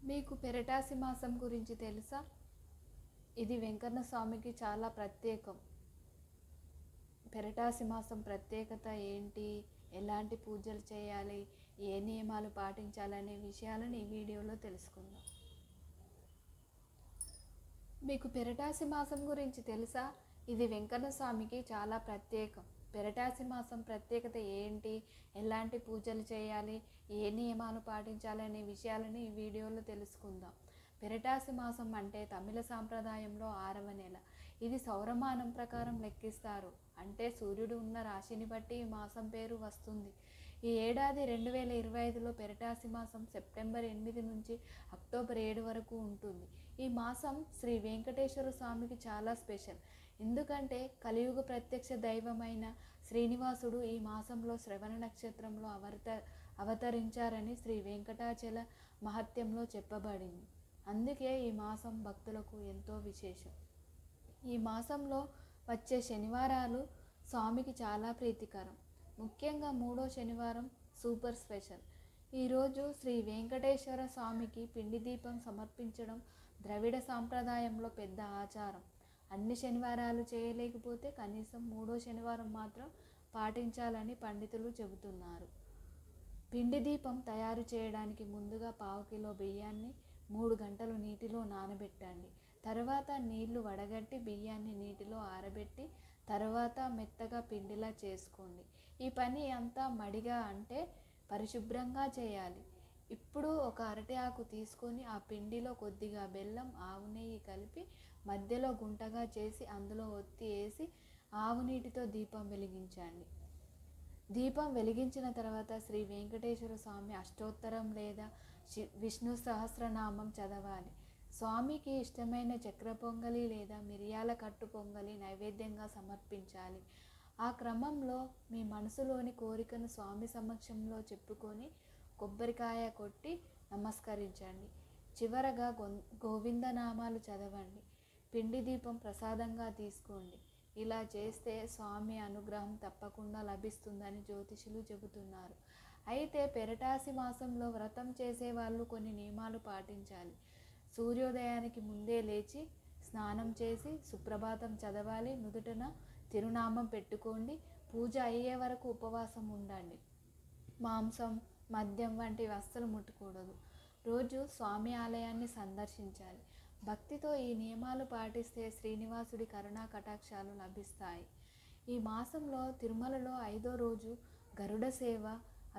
మీకు పెరటాసి మాసం గురించి తెలుసా? ఇది వెంకన్న స్వామికి చాలా ప్రత్యేకం. పెరటాసి మాసం ప్రత్యేకత ఏంటి, ఎలాంటి పూజలు చేయాలి, ఏ నియమాలు పాటించాలనే విషయాలను ఈ వీడియోలో తెలుసుకుందాం. మీకు పెరటాసి మాసం గురించి తెలుసా? ఇది వెంకన్న స్వామికి చాలా ప్రత్యేకం. పెరటాసి మాసం ప్రత్యేకత ఏంటి, ఎలాంటి పూజలు చేయాలి, ఏ నియమాలు పాటించాలనే విషయాలను ఈ వీడియోలో తెలుసుకుందాం. పెరటాసి మాసం అంటే తమిళ సాంప్రదాయంలో 6వ నెల. ఇది సౌరమానం ప్రకారం లెక్కిస్తారు. అంటే సూర్యుడు ఉన్న రాశిని బట్టి ఈ మాసం పేరు వస్తుంది. ఈ ఏడాది 2025లో పెరటాసి మాసం సెప్టెంబర్ 8 నుంచి అక్టోబర్ 7 వరకు ఉంటుంది. ఈ మాసం శ్రీ వెంకటేశ్వర స్వామికి చాలా స్పెషల్. ఎందుకంటే కలియుగ ప్రత్యక్ష దైవమైన శ్రీనివాసుడు ఈ మాసంలో శ్రవణ నక్షత్రంలో అవతరించారని శ్రీ వెంకటాచల మహత్యంలో చెప్పబడింది. అందుకే ఈ మాసం భక్తులకు ఎంతో విశేషం. ఈ మాసంలో వచ్చే శనివారాలు స్వామికి చాలా ప్రీతికరం. ముఖ్యంగా 3వ శనివారం సూపర్ స్పెషల్. ఈరోజు శ్రీ వెంకటేశ్వర స్వామికి పిండి దీపం సమర్పించడం ద్రవిడ సాంప్రదాయంలో పెద్ద ఆచారం. అన్ని శనివారాలు చేయలేకపోతే కనీసం 3వ శనివారం మాత్రం పాటించాలని పండితులు చెబుతున్నారు. పిండి దీపం తయారు చేయడానికి ముందుగా 1/2 కిలో బియ్యాన్ని 3 గంటలు నీటిలో నానబెట్టండి. తర్వాత నీళ్లు వడగట్టి బియ్యాన్ని నీటిలో ఆరబెట్టి తర్వాత మెత్తగా పిండిలా చేసుకోండి. ఈ పని అంతా మడిగా అంటే పరిశుభ్రంగా చేయాలి. ఇప్పుడు ఒక అరటి ఆకు తీసుకొని ఆ పిండిలో కొద్దిగా బెల్లం, ఆవు నెయ్యి కలిపి మధ్యలో గుంటగా చేసి అందులో ఒత్తి వేసి ఆవు నీటితో దీపం వెలిగించండి. దీపం వెలిగించిన తర్వాత శ్రీ వెంకటేశ్వర స్వామి అష్టోత్తరం లేదా విష్ణు సహస్రనామం చదవాలి. స్వామికి ఇష్టమైన చక్ర పొంగలి లేదా మిరియాల కట్టు పొంగలి నైవేద్యంగా సమర్పించాలి. ఆ క్రమంలో మీ మనసులోని కోరికను స్వామి సమక్షంలో చెప్పుకొని కొబ్బరికాయ కొట్టి నమస్కరించండి. చివరగా గోవిందనామాలు చదవండి. పిండి దీపం ప్రసాదంగా తీసుకోండి. ఇలా చేస్తే స్వామి అనుగ్రహం తప్పకుండా లభిస్తుందని జ్యోతిషులు చెబుతున్నారు. అయితే పెరటాసి మాసంలో వ్రతం చేసేవాళ్ళు కొన్ని నియమాలు పాటించాలి. సూర్యోదయానికి ముందే లేచి స్నానం చేసి సుప్రభాతం చదవాలి. నుదుటన తిరునామం పెట్టుకోండి. పూజ అయ్యే వరకు ఉపవాసం ఉండండి. మాంసం, మద్యం వంటివి అస్సలు ముట్టకూడదు. రోజు స్వామి ఆలయాన్ని సందర్శించాలి. భక్తితో ఈ నియమాలు పాటిస్తే శ్రీనివాసుడి కరుణా కటాక్షాలు లభిస్తాయి. ఈ మాసంలో తిరుమలలో 5వ రోజు గరుడ సేవ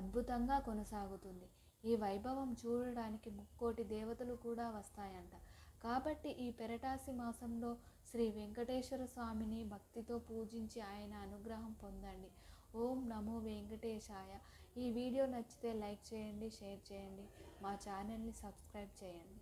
అద్భుతంగా కొనసాగుతుంది. ఈ వైభవం చూడడానికి 3,000,000 దేవతలు కూడా వస్తాయంట. కాబట్టి ఈ పెరటాసి మాసంలో శ్రీ వెంకటేశ్వర స్వామిని భక్తితో పూజించి ఆయన అనుగ్రహం పొందండి. ఓం నమో వెంకటేశాయ. ఈ వీడియో నచ్చితే లైక్ చేయండి, షేర్ చేయండి, మా ఛానల్ని సబ్స్క్రైబ్ చేయండి.